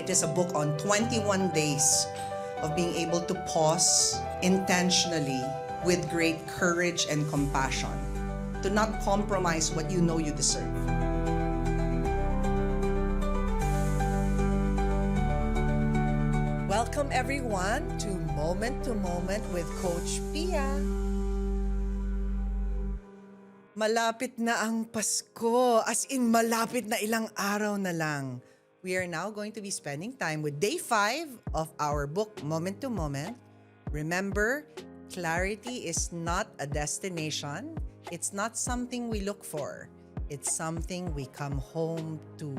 It is a book on 21 days of being able to pause intentionally with great courage and compassion, to not compromise what you know you deserve. Welcome everyone to Moment with Coach Pia. Malapit na ang Pasko, as in malapit na ilang araw na lang. We are now going to be spending time with day 5 of our book, Moment to Moment. Remember, clarity is not a destination. It's not something we look for. It's something we come home to.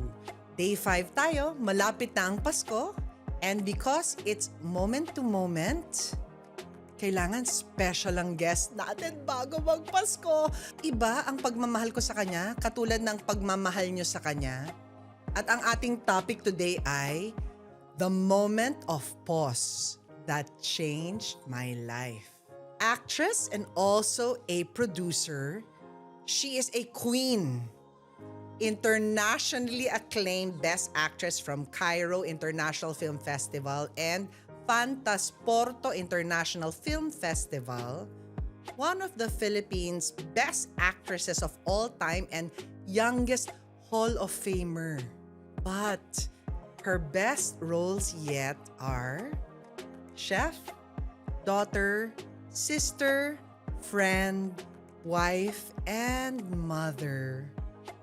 Day 5 tayo, malapit na ang Pasko. And because it's moment to moment, kailangan special ang guest natin bago magpasko. Iba ang pagmamahal ko sa kanya, katulad ng pagmamahal nyo sa kanya. At ang ating topic today ay the moment of pause that changed my life. Actress and also a producer, she is a queen. Internationally acclaimed Best Actress from Cairo International Film Festival and Fantasporto International Film Festival, one of the Philippines' best actresses of all time and youngest Hall of Famer. But her best roles yet are chef, daughter, sister, friend, wife, and mother.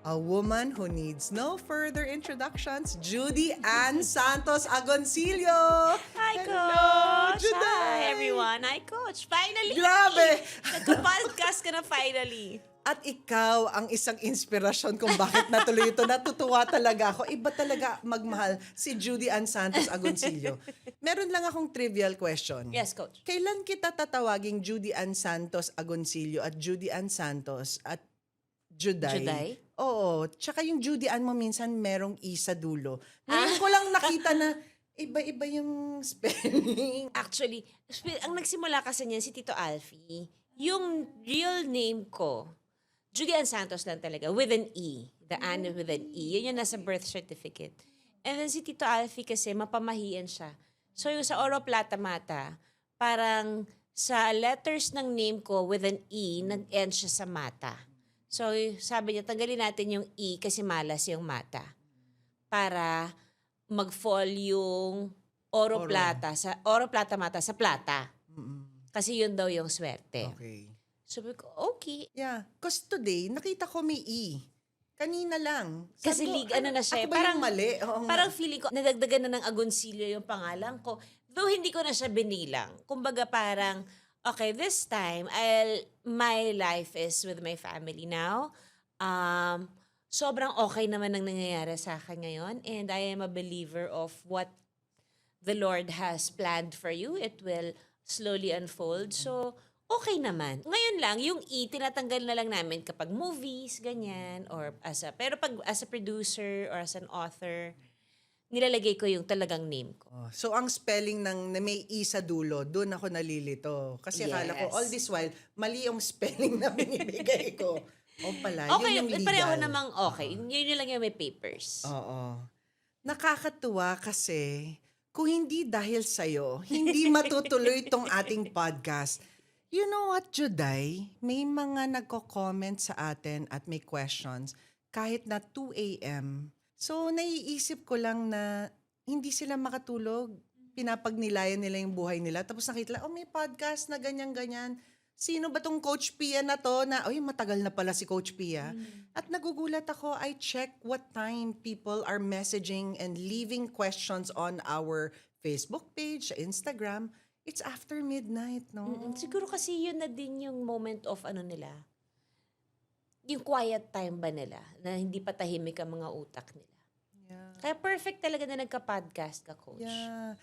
A woman who needs no further introductions, Judy Ann Santos Agoncillo. Hi, Hello, Coach! Juday! Hi, everyone! Hi, Coach! Finally! Grabe! Nagka-podcast ka na finally. At ikaw ang isang inspirasyon kung bakit natuloy ito. Natutuwa talaga ako. Iba talaga magmahal si Judy Ann Santos Agoncillo. Meron lang akong trivial question. Yes, Coach. Kailan kita tatawaging Judy Ann Santos Agoncillo at Judy Ann Santos at Juday? Juday? Oo. Tsaka yung Judy Ann mo minsan merong E sa dulo. Ngayon ko lang nakita na iba-iba yung spelling. Actually, ang nagsimula kasi niyan si Tito Alfie. Yung real name ko, Judy Ann Santos lang talaga, with an E. The Ann with an E. Yun yung nasa birth certificate. And then si Tito Alfie kasi, mapamahian siya. So yung sa Oro Plata Mata, parang sa letters ng name ko with an E, nag-end siya sa mata. So sabi niya, tanggalin natin yung E kasi malas yung mata. Para mag-fall yung Oro Plata Mata sa plata. Kasi yun daw yung swerte. Okay. Sabi ko, okay. Yeah. Because today, nakita ko may E. Kanina lang. Kasi Sabi ko, ano na siya. Ako ba yung mali? Oo nga. Parang feeling ko, nadagdagan na ng Agoncillo yung pangalan ko. Though hindi ko na siya binilang. Kumbaga parang, okay, this time, my life is with my family now. Sobrang okay naman ang nangyayari sa akin ngayon. And I am a believer of what the Lord has planned for you. It will slowly unfold. So, okay naman. Ngayon lang, yung E, tinatanggal na lang namin kapag movies, ganyan, or pero pag as a producer or as an author, nilalagay ko yung talagang name ko. So, ang spelling na may E sa dulo, doon ako nalilito. Kasi akala ko, Yes. all this while, mali yung spelling na binibigay ko. O pala, Okay, yun yung legal. pareho namang okay. Yun lang yung may papers. Oo. Nakakatuwa kasi, kung hindi dahil sa'yo, hindi matutuloy itong ating podcast. You know what, Juday? May mga nagko-comment sa atin at may questions kahit na 2 a.m. So, naiisip ko lang na hindi sila makatulog. Pinapagnilayan nila yung buhay nila. Tapos nakita lang, may podcast na ganyan-ganyan. Sino ba tong Coach Pia na to? Na, matagal na pala si Coach Pia. At nagugulat ako, I check what time people are messaging and leaving questions on our Facebook page, Instagram. It's after midnight, no? Siguro kasi yun na din yung moment of nila. Yung quiet time ba nila? Na hindi pa tahimik ang mga utak nila. Yeah. Kaya perfect talaga na nagka-podcast ka, Coach. Yeah.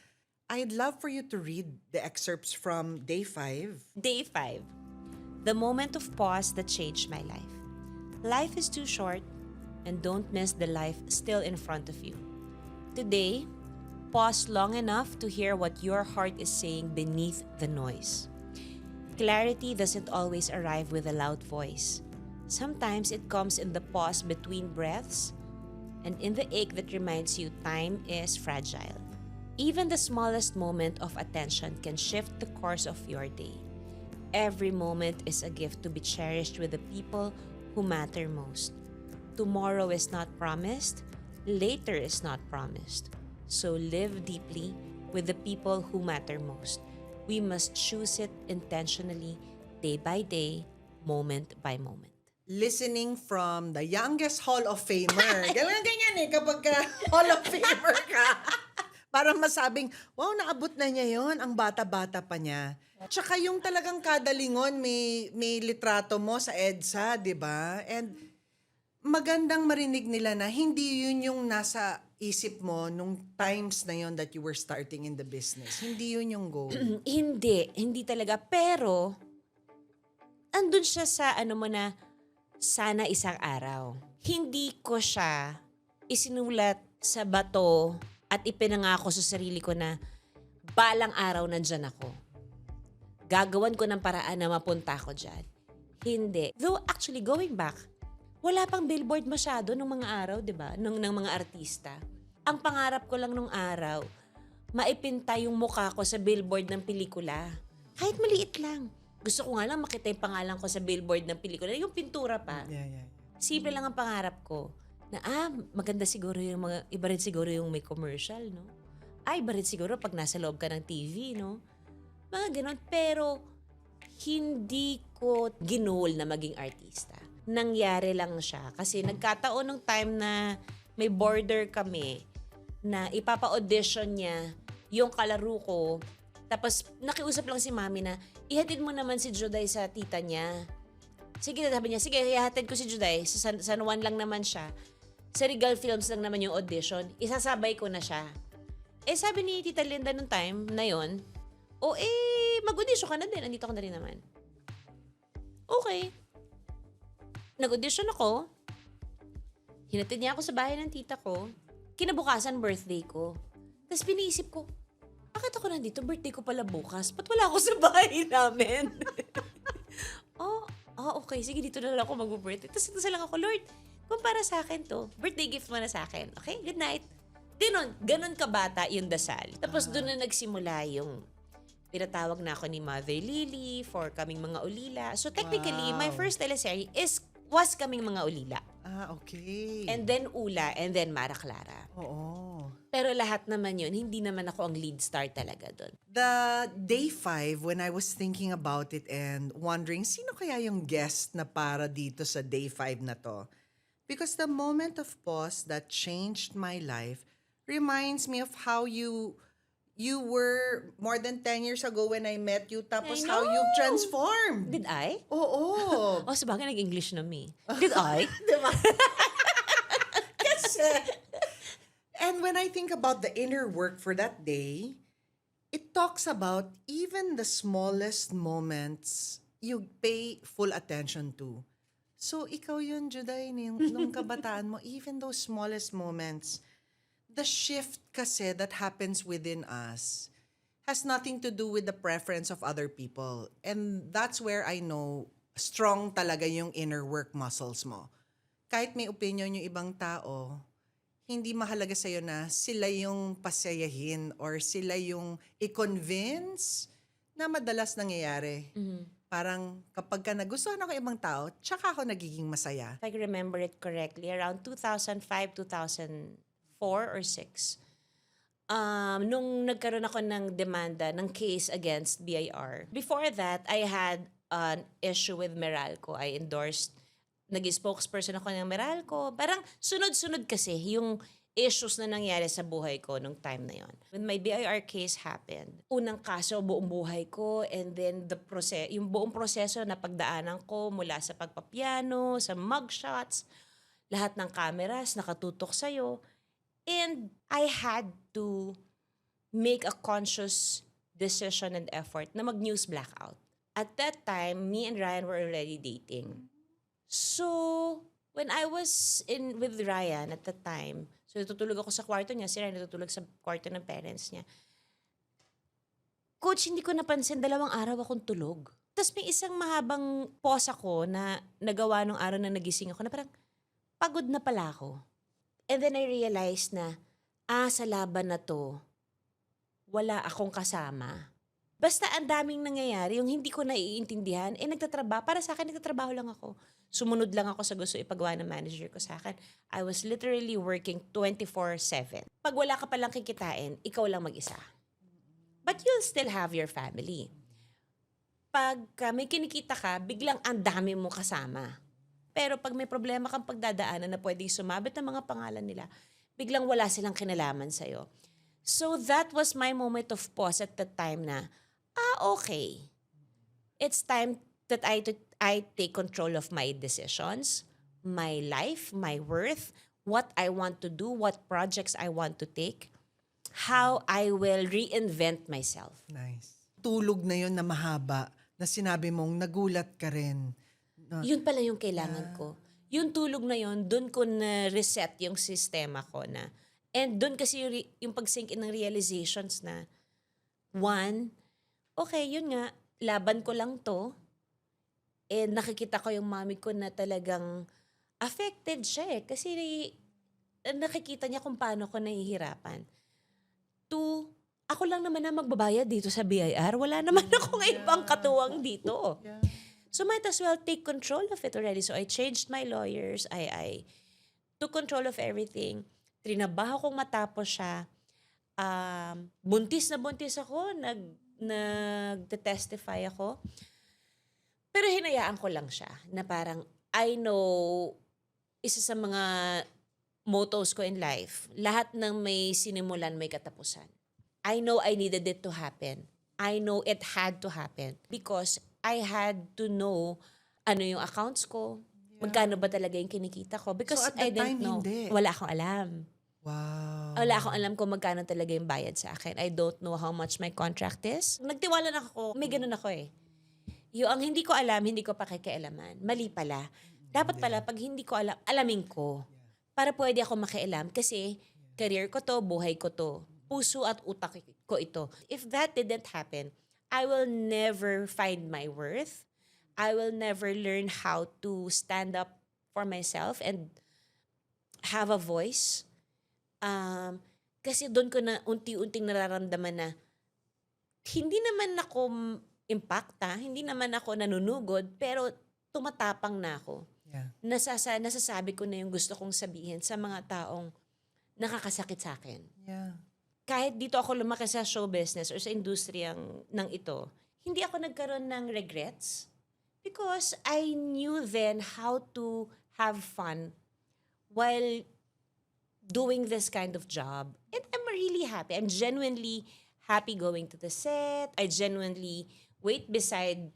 I'd love for you to read the excerpts from day 5. Day 5. The moment of pause that changed my life. Life is too short, and don't miss the life still in front of you. Today, pause long enough to hear what your heart is saying beneath the noise. Clarity doesn't always arrive with a loud voice. Sometimes it comes in the pause between breaths, and in the ache that reminds you time is fragile. Even the smallest moment of attention can shift the course of your day. Every moment is a gift to be cherished with the people who matter most. Tomorrow is not promised, later is not promised. So live deeply with the people who matter most. We must choose it intentionally, day by day, moment by moment. Listening from the youngest Hall of Famer. Ganyan eh, kapag Hall of Famer ka. Para masabing, wow, naabot na niya yon, ang bata-bata pa niya. Tsaka yung talagang kada lingon, may litrato mo sa EDSA, di ba? And magandang marinig nila na hindi yun yung nasa isip mo nung times na yon that you were starting in the business. Hindi yun yung goal. Hindi talaga. Pero, andun siya sa sana isang araw. Hindi ko siya isinulat sa bato at ipinangako sa sarili ko na balang araw nandyan ako. Gagawan ko ng paraan na mapunta ako dyan. Hindi. Though actually going back, wala pang billboard masyado nung mga araw, di ba? Ng mga artista. Ang pangarap ko lang nung araw, maipinta yung mukha ko sa billboard ng pelikula. Kahit maliit lang. Gusto ko nga lang makita yung pangalan ko sa billboard ng pelikula. Yung pintura pa. Yeah. Simple lang ang pangarap ko. Na maganda siguro yung mga, iba rin siguro yung may commercial, no? Iba rin siguro pag nasa loob ka ng TV, no? Mga ganon. Pero, hindi ko ginuhol na maging artista. Nangyari lang siya. Kasi nagkataon ng time na may border kami na ipapa-audition niya yung kalaro ko. Tapos, nakiusap lang si mami na, ihatid mo naman si Juday sa tita niya. Sige, sabi niya, sige, ihatid ko si Juday. Sa San Juan lang naman siya. Sa Regal Films lang naman yung audition. Isasabay ko na siya. Sabi ni Tita Linda nung time na yon, mag-audition ka na din. Andito ka na rin naman. Okay. Nag-audition ako. Hinatid niya ako sa bahay ng tita ko. Kinabukasan, birthday ko. Tapos piniisip ko, bakit ako nandito? Birthday ko pala bukas. Ba't wala ako sa bahay namin? Okay. Sige, dito na lang ako mag-birthday. Tapos ito lang ako, Lord, kung para sa akin to, birthday gift mo na sa akin. Okay, good night. Ganon kabata yung dasal. Tapos doon na nagsimula yung pinatawag na ako ni Mother Lily for Kaming Mga Ulila. So technically, my first teleserye was Kaming Mga Ulila. Okay. And then Ula, and then Mara Clara. Oo. Pero lahat naman yun, hindi naman ako ang lead star talaga doon. The day 5, when I was thinking about it and wondering, sino kaya yung guest na para dito sa day 5 na to? Because the moment of pause that changed my life reminds me of how you were more than 10 years ago when I met you, tapos I how know. you've transformed. Did I? Oo. Sabagay nag-English na me. Did I? Diba? Kasi, and when I think about the inner work for that day, it talks about even the smallest moments you pay full attention to. So, ikaw yun, Juday, nung kabataan mo, even those smallest moments, the shift kasi that happens within us has nothing to do with the preference of other people. And that's where I know strong talaga yung inner work muscles mo. Kahit may opinion yung ibang tao, hindi mahalaga sa'yo na sila yung pasayahin or sila yung i-convince na madalas nangyayari. Parang kapag ka nagustuhan ako ibang tao, tsaka ako nagiging masaya. If I remember it correctly, around 2005, 2004 or 6, nung nagkaroon ako ng demanda, ng case against BIR. Before that, I had an issue with Meralco. I endorsed, naging spokesperson ako ng Meralco. Parang sunod-sunod kasi yung issues na nangyari sa buhay ko nung time na yon. When my BIR case happened, unang kaso buong buhay ko, and then yung buong proseso na pagdaanan ko mula sa pagpapiano, sa mugshots, lahat ng cameras nakatutok sa'yo. And I had to make a conscious decision and effort na mag-news blackout. At that time, me and Ryan were already dating. So, when I was with Ryan at that time, so natutulog ako sa kwarto niya, si Ryan natutulog sa kwarto ng parents niya. Coach, hindi ko napansin, 2 araw akong tulog. Tapos may isang mahabang pause ako na nagawa nung araw na nagising ako na parang pagod na pala ako. And then I realized na, sa laban na to, wala akong kasama. Basta ang daming nangyayari, yung hindi ko naiintindihan, nagtatrabaho. Para sa akin, nagtatrabaho lang ako. Sumunod lang ako sa gusto ipagawa ng manager ko sa akin. I was literally working 24/7. Pag wala ka palang kikitain, ikaw lang mag-isa. But you'll still have your family. Pag may kinikita ka, biglang ang dami mo kasama. Pero pag may problema kang pagdadaanan na pwedeng sumabit ng mga pangalan nila, biglang wala silang kinalaman sa'yo. So that was my moment of pause at the time na, okay. It's time that I take control of my decisions, my life, my worth, what I want to do, what projects I want to take, how I will reinvent myself. Nice. Tulog na yon na mahaba, na sinabi mong nagulat ka rin. Yun pala yung kailangan ko. Yung tulog na yun, dun ko na-reset yung sistema ko na. And dun kasi yung pag-sink in ng realizations na, one, okay, yun nga, laban ko lang to. And nakikita ko yung mami ko na talagang affected siya eh. Kasi nakikita niya kung paano ko nahihirapan. Two, ako lang naman na magbabayad dito sa BIR. Wala naman akong ibang katuwang dito. Yeah. So might as well take control of it already. So I changed my lawyers. I took control of everything. Trinabaho kong matapos siya. Buntis na buntis ako. Nag-testify ako. Pero hinayaan ko lang siya na parang I know isa sa mga mottos ko in life, lahat ng may sinimulan may katapusan. I know I needed it to happen. I know it had to happen because I had to know ano yung accounts ko, magkano ba talaga yung kinikita ko. Because So at I that didn't time, know. hindi. Wala akong alam. Wow. Wala akong alam kung magkano talaga yung bayad sa akin. I don't know how much my contract is. Nagtiwala na ako. May ganun ako eh. Yung ang hindi ko alam, hindi ko pakikialaman. Mali pala. Dapat pala, pag hindi ko alam, alamin ko. Para pwede ako makialam. Kasi career ko to, buhay ko to. Puso at utak ko ito. If that didn't happen, I will never find my worth. I will never learn how to stand up for myself and have a voice. Kasi doon ko na unti-unting nararamdaman na hindi naman ako impacta, hindi naman ako nanunugod, pero tumatapang na ako. Yeah. Nasasabi ko na yung gusto kong sabihin sa mga taong nakakasakit sa akin. Yeah. Kahit dito ako lumaki sa show business or sa industriyang ng ito, hindi ako nagkaroon ng regrets because I knew then how to have fun while doing this kind of job. And I'm really happy. I'm genuinely happy going to the set. I genuinely wait beside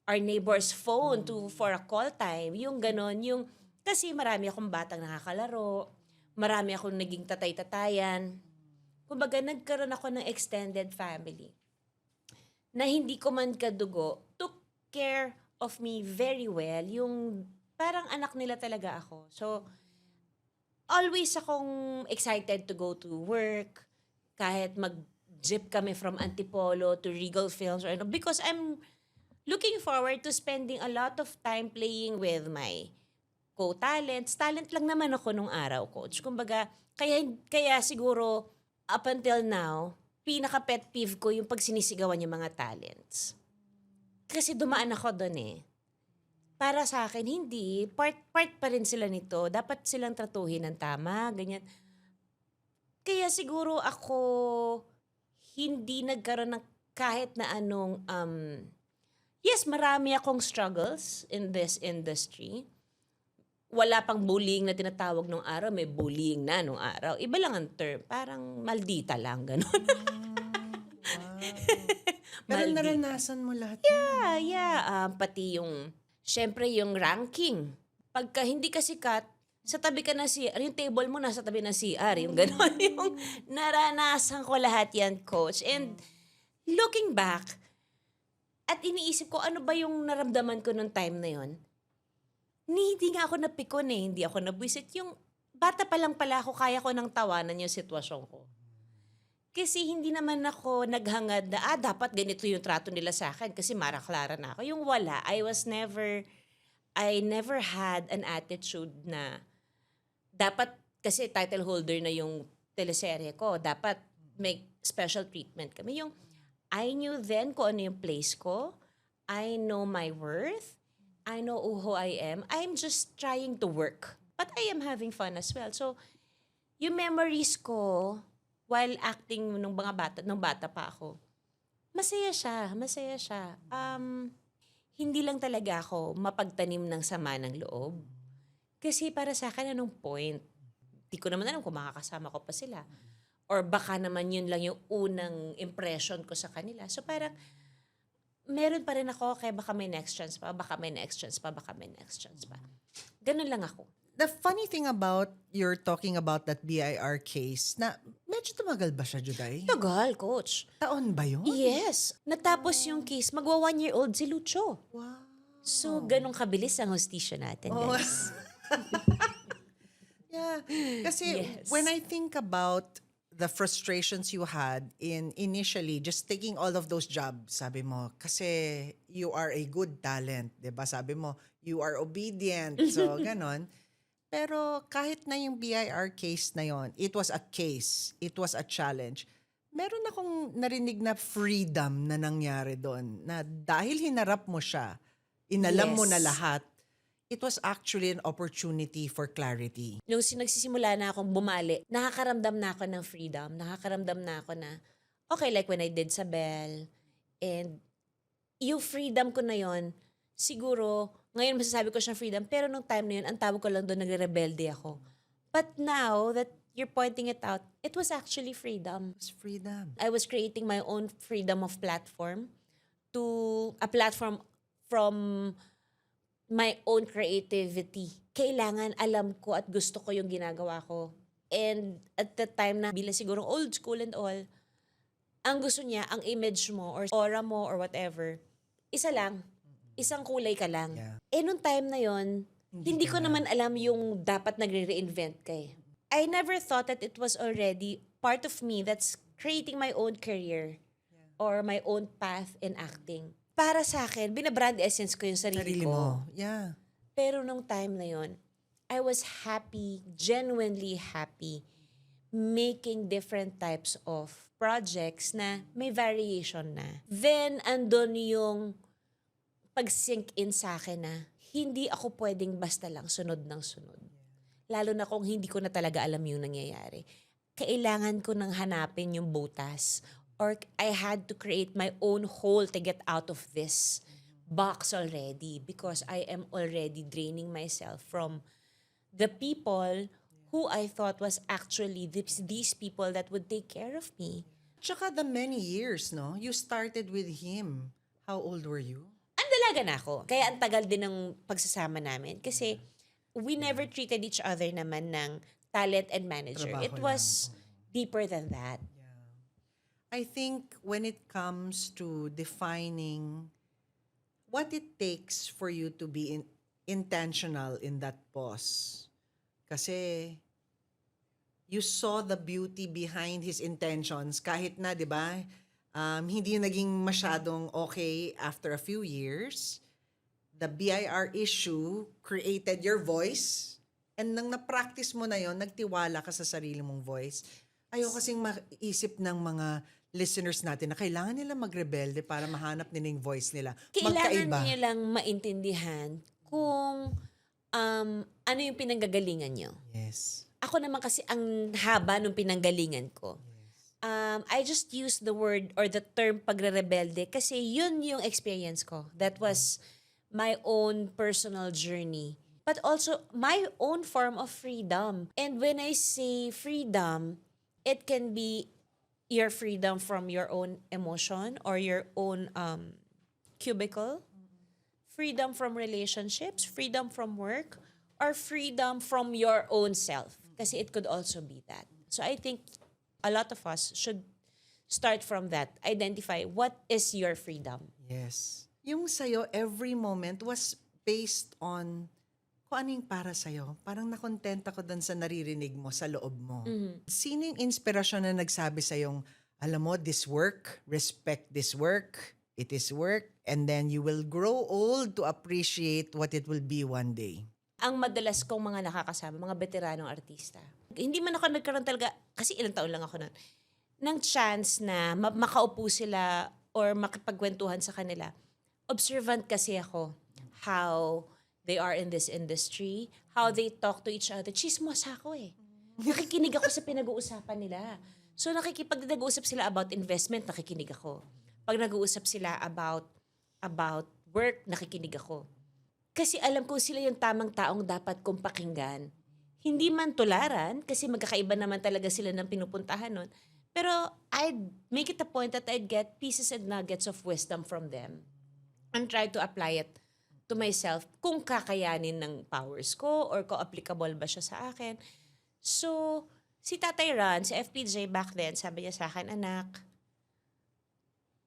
our neighbor's phone for a call time. Yung ganon, yung kasi marami akong batang nakakalaro, marami akong naging tatay-tatayan. Kumbaga, nagkaroon ako ng extended family na hindi ko man kadugo, took care of me very well. Yung parang anak nila talaga ako. So, always akong excited to go to work, kahit mag-jeep kami from Antipolo to Regal Films, or ano, because I'm looking forward to spending a lot of time playing with my co-talents. Talent lang naman ako nung araw, coach. Kumbaga, kaya siguro, up until now, pinaka-pet peeve ko yung pag sinisigawan yung mga talents. Kasi dumaan ako doon eh. Para sa akin, hindi. Part pa rin sila nito. Dapat silang tratuhin ng tama, ganyan. Kaya siguro ako hindi nagkaroon ng kahit na anong... yes, marami akong struggles in this industry. Wala pang bullying na tinatawag nung araw. May bullying na nung araw. Iba lang ang term. Parang maldita lang, gano'n. Wow. Pero Maldita. naranasan mo lahat. Yeah. Pati yung, syempre yung ranking. Pagka hindi ka sikat, sa tabi ka na CR, yung table mo nasa tabi ng CR, yung gano'n. Yung naranasan ko lahat yan, coach. And looking back, at iniisip ko, ano ba yung naramdaman ko nung time na yon? Hindi nga ako napikon eh, hindi ako nabwisit. Yung bata pa lang pala ako, kaya ko nang tawanan yung sitwasyon ko. Kasi hindi naman ako naghangad na, dapat ganito yung trato nila sa akin kasi maraklara na ako. Yung wala, I never had an attitude na dapat kasi title holder na yung teleserye ko. Dapat may special treatment kami. Yung I knew then kung ano yung place ko. I know my worth. I know who I am. I'm just trying to work. But I am having fun as well. So, yung memories ko while acting nung bata pa ako, masaya siya. Masaya siya. Hindi lang talaga ako mapagtanim ng sama ng loob. Kasi para sa akin, anong point? Di ko naman alam kung makakasama ko pa sila. Or baka naman yun lang yung unang impression ko sa kanila. So parang, meron pa rin ako, kaya baka may next chance pa, baka may next chance pa, baka may next chance pa. Ganun lang ako. The funny thing about you're talking about that BIR case, na medyo tumagal ba siya, Juday? Tagal, coach. Taon ba yun? Yes. Natapos yung case, magwa 1-year-old si Lucho. Wow. So, ganun kabilis ang hostisya natin, Oh. guys. Yeah. Kasi Yes. when I think about the frustrations you had in initially just taking all of those jobs, sabi mo, kasi you are a good talent, 'di ba? Sabi mo, you are obedient. So, ganon. Pero kahit na yung BIR case na yon, it was a case, it was a challenge. Meron akong narinig na freedom na nangyari doon, na dahil hinarap mo siya, inalam mo na Yes. lahat, it was actually an opportunity for clarity. Nung nagsisimula na akong bumali, nakakaramdam na ako ng freedom. Nakakaramdam na ako na, okay, like when I did sa Bell, and yung freedom ko na yon, siguro, ngayon masasabi ko siyang freedom, pero nung time na yun, ang tawag ko lang doon, nagre-rebelde ako. But now that you're pointing it out, it was actually freedom. It was freedom. I was creating my own freedom of platform to a platform from my own creativity. Kailangan alam ko at gusto ko yung ginagawa ko. And at the time na bilang siguro old school and all, ang gusto niya, ang image mo or aura mo or whatever, isa lang. Isang kulay ka lang. Yeah. Eh nung time na yon, hindi ko naman alam yung dapat nagre-reinvent ka eh. I never thought that it was already part of me that's creating my own career or my own path in acting. Para sa akin, binabrand essence ko yung sarili Sarili ko. mo. Yeah. Pero nung time na yon, I was happy, genuinely happy, making different types of projects na may variation na. Then, andun yung pag-sink in sa akin na hindi ako pwedeng basta lang sunod ng sunod. Lalo na kung hindi ko na talaga alam yung nangyayari. Kailangan ko nang hanapin yung butas or I had to create my own hole to get out of this box already because I am already draining myself from the people who I thought was actually these people that would take care of me. Tsaka the many years, no? You started with him. How old were you? Ang dalaga na ako. Kaya ang tagal din ng pagsasama namin. Kasi we never treated each other naman ng talent and manager. Trabaho It was deeper than that. I think when it comes to defining what it takes for you to be intentional in that pause, kasi you saw the beauty behind his intentions kahit na, di ba, hindi naging masyadong okay after a few years. The BIR issue created your voice and nang na-practice mo na yon, nagtiwala ka sa sarili mong voice. Ayaw kasing maisip ng mga listeners natin na kailangan nila magrebelde para mahanap nila yung voice nila. Kailangan Magkaiba. niyo lang maintindihan kung ano yung pinanggagalingan niyo. Yes. Ako naman kasi ang haba nung pinanggalingan ko. I just use the word or the term pagre-rebelde kasi yun yung experience ko. That was my own personal journey. But also my own form of freedom. And when I say freedom, it can be your freedom from your own emotion or your own cubicle, freedom from relationships, freedom from work, or freedom from your own self. Kasi it could also be that. So I think a lot of us should start from that. Identify what is your freedom. Yes. Yung sa'yo, every moment was based on kung ano yung para sa'yo. Parang nakontenta ko dun sa naririnig mo, sa loob mo. Sino yung inspirasyon na nagsabi sa'yong, alam mo, this work, respect this work, it is work, and then you will grow old to appreciate what it will be one day. ang madalas kong mga nakakasama, mga veteranong artista. Hindi man ako nagkaroon talaga, kasi ilang taon lang ako noon, ng chance na makaupo sila or makipagkwentuhan sa kanila. Observant kasi ako how they are in this industry, how they talk to each other. Chismos ako eh. Nakikinig ako sa pinag-uusapan nila. So pag nag-uusap sila about investment, nakikinig ako. Pag nag-uusap sila about work, nakikinig ako. Kasi alam ko sila yung tamang taong dapat kong pakinggan. Hindi man tularan, kasi magkakaiba naman talaga sila ng pinupuntahan nun. Pero I'd make it a point that I'd get pieces and nuggets of wisdom from them and try to apply it to myself kung kakayanin ng powers ko or kung applicable ba siya sa akin. So, si Tatay Ron, si FPJ back then, sabi niya sa akin, anak,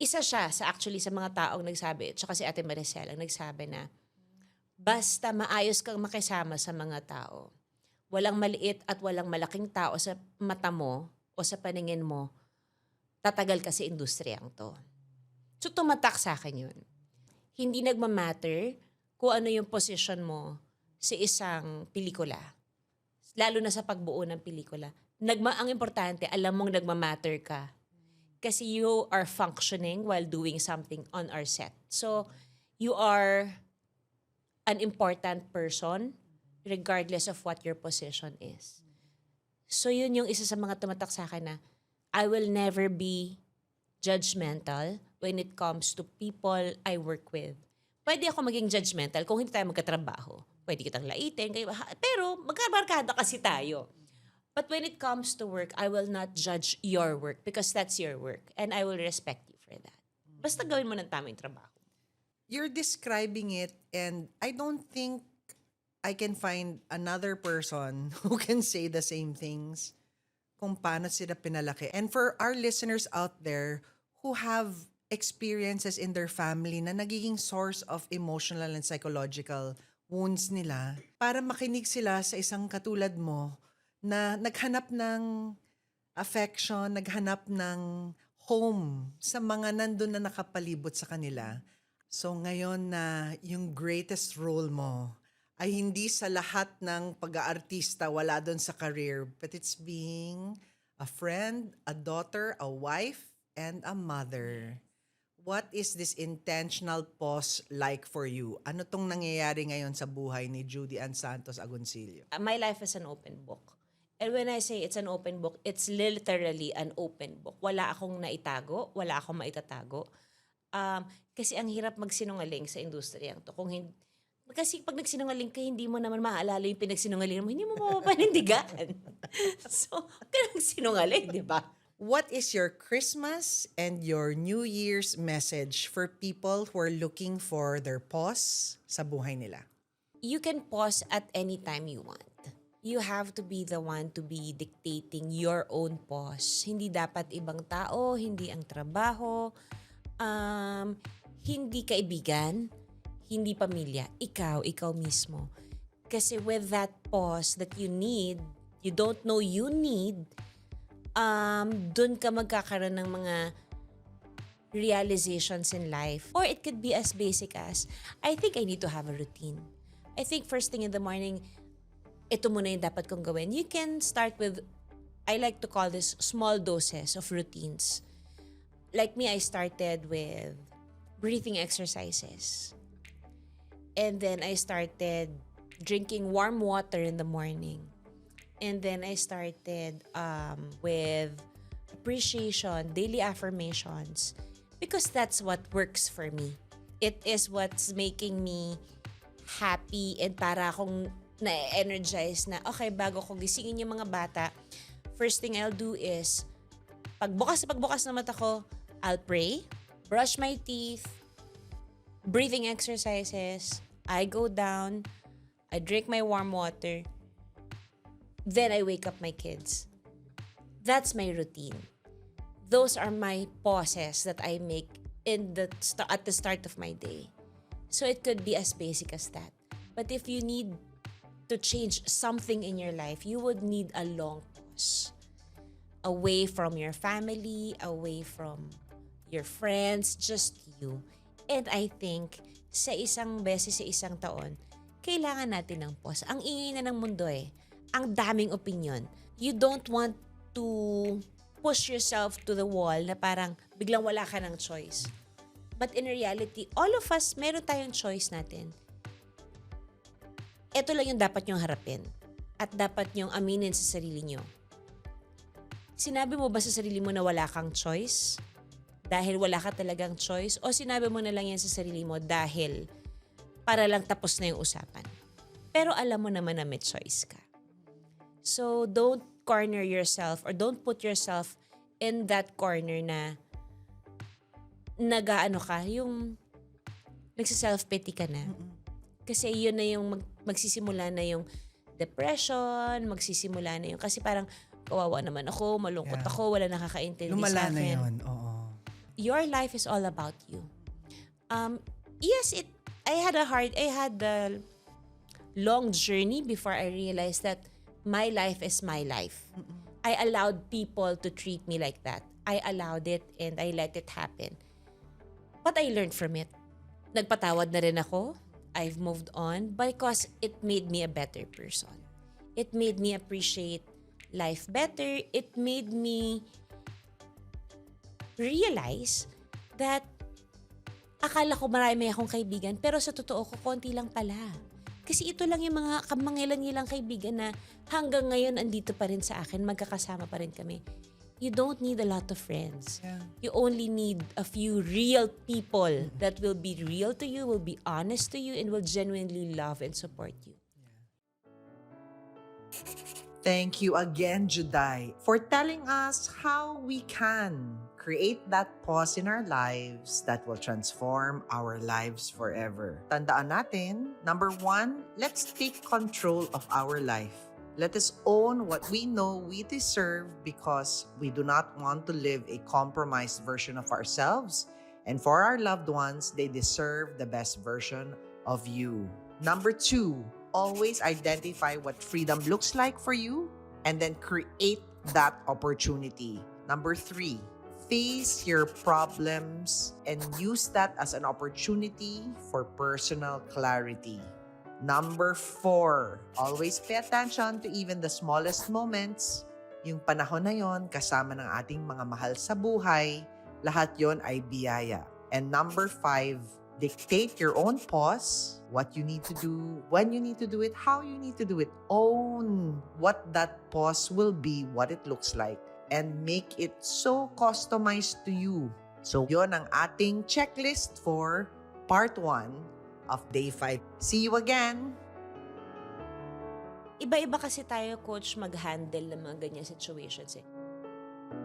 isa siya actually sa mga taong nagsabi, tsaka si Ate Maricel ang nagsabi na, basta maayos kang makisama sa mga tao, walang maliit at walang malaking tao sa mata mo o sa paningin mo, tatagal ka sa industriyang to. So, tumatak sa akin yun. Hindi nagmamatter kung ano yung position mo sa isang pelikula. Lalo na sa pagbuo ng pelikula. Ang importante, alam mong nagmamatter ka. Kasi you are functioning while doing something on our set. So, you are an important person regardless of what your position is. So, yun yung isa sa mga tumatak sa akin na I will never be judgmental when it comes to people I work with. Pwede ako maging judgmental kung hindi tayo magkatrabaho. Pwede kitang laitin, pero magkabarkada kasi tayo. But when it comes to work, I will not judge your work because that's your work and I will respect you for that. Basta gawin mo ng tamang trabaho. You're describing it and I don't think I can find another person who can say the same things kung paano sila pinalaki. And for our listeners out there who have experiences in their family na nagiging source of emotional and psychological wounds nila, para makinig sila sa isang katulad mo na naghanap ng affection, naghanap ng home sa mga nandun na nakapalibot sa kanila. So ngayon na yung greatest role mo ay hindi sa lahat ng pag-aartista wala doon sa career, but it's being a friend, a daughter, a wife, and a mother. What is this intentional pause like for you? Ano tong nangyayari ngayon sa buhay ni Judy Ann Santos Agoncillo? My life is an open book. And when I say it's an open book, it's literally an open book. Wala akong naitago, wala akong maitatago. Kasi ang hirap magsinungaling sa industriyang to. Kasi pag nagsinungaling ka, hindi mo naman maaalala yung pinagsinungaling mo, hindi mo mapapanindigan. So, kailangan sinungaling, di ba? What is your Christmas and your New Year's message for people who are looking for their pause sa buhay nila? You can pause at any time you want. You have to be the one to be dictating your own pause. Hindi dapat ibang tao, hindi ang trabaho, hindi kaibigan, hindi pamilya. Ikaw mismo. Kasi with that pause that you need, you don't know you need, dun ka magkakaroon ng mga realizations in life. Or it could be as basic as, I think I need to have a routine. I think first thing in the morning, ito muna yung dapat kong gawin. You can start with, I like to call this small doses of routines. Like me, I started with breathing exercises. And then I started drinking warm water in the morning. And then I started with appreciation, daily affirmations. Because that's what works for me. It is what's making me happy and para akong na-energize na, okay, bago ko gisingin yung mga bata, first thing I'll do is, pagbukas na mata ko, I'll pray, brush my teeth, breathing exercises, I go down, I drink my warm water, then I wake up my kids. That's my routine. Those are my pauses that I make at the start of my day. So it could be as basic as that. But if you need to change something in your life, you would need a long pause. Away from your family, away from your friends, just you. And I think sa isang beses, sa isang taon, kailangan natin ng pause. Ang ingay na ng mundo eh. Ang daming opinion. You don't want to push yourself to the wall na parang biglang wala ka ng choice. But in reality, all of us, meron tayong choice natin. Ito lang yung dapat nyong harapin. At dapat nyong aminin sa sarili nyo. Sinabi mo ba sa sarili mo na wala kang choice? Dahil wala ka talagang choice? O sinabi mo na lang yan sa sarili mo dahil para lang tapos na yung usapan? Pero alam mo naman na may choice ka. So don't corner yourself or don't put yourself in that corner na nag-aano ka, yung nagsa-self-pity ka na. Kasi yun na yung magsisimula na yung depression, magsisimula na yung, kasi parang kawawa naman ako, malungkot ako, wala nakakaintindi Lumala sa akin. na yun, oo. Your life is all about you. Yes, I had a long journey before I realized that my life is my life. I allowed people to treat me like that. I allowed it and I let it happen. But I learned from it. Nagpatawad na rin ako. I've moved on because it made me a better person. It made me appreciate life better. It made me realize that akala ko marami akong kaibigan pero sa totoo ko konti lang pala. Kasi ito lang yung mga kamangilan-ngilang kaibigan na hanggang ngayon andito pa rin sa akin, magkakasama pa rin kami. You don't need a lot of friends. Yeah. You only need a few real people that will be real to you, will be honest to you, and will genuinely love and support you. Thank you again, Juday, for telling us how we can create that pause in our lives that will transform our lives forever. Tandaan natin, number 1, let's take control of our life. Let us own what we know we deserve because we do not want to live a compromised version of ourselves. And for our loved ones, they deserve the best version of you. Number 2, always identify what freedom looks like for you and then create that opportunity. Number 3, face your problems and use that as an opportunity for personal clarity. Number 4, always pay attention to even the smallest moments. Yung panahon na yon kasama ng ating mga mahal sa buhay, lahat yon ay biyaya. And number 5, dictate your own pause, what you need to do, when you need to do it, how you need to do it. Own what that pause will be, what it looks like, and make it so customized to you. So yon ang ating checklist for part 1 of day 5. See you again! Iba-iba kasi tayo, coach, mag-handle ng mga ganyan situations eh.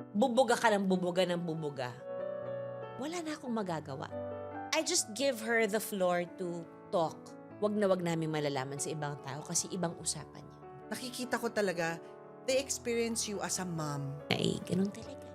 Bubuga ka ng bubuga ng bubuga. Wala na akong magagawa. I just give her the floor to talk. Wag na wag namin malalaman sa ibang tao kasi ibang usapan niya. Nakikita ko talaga, they experience you as a mom. Ay, ganun talaga.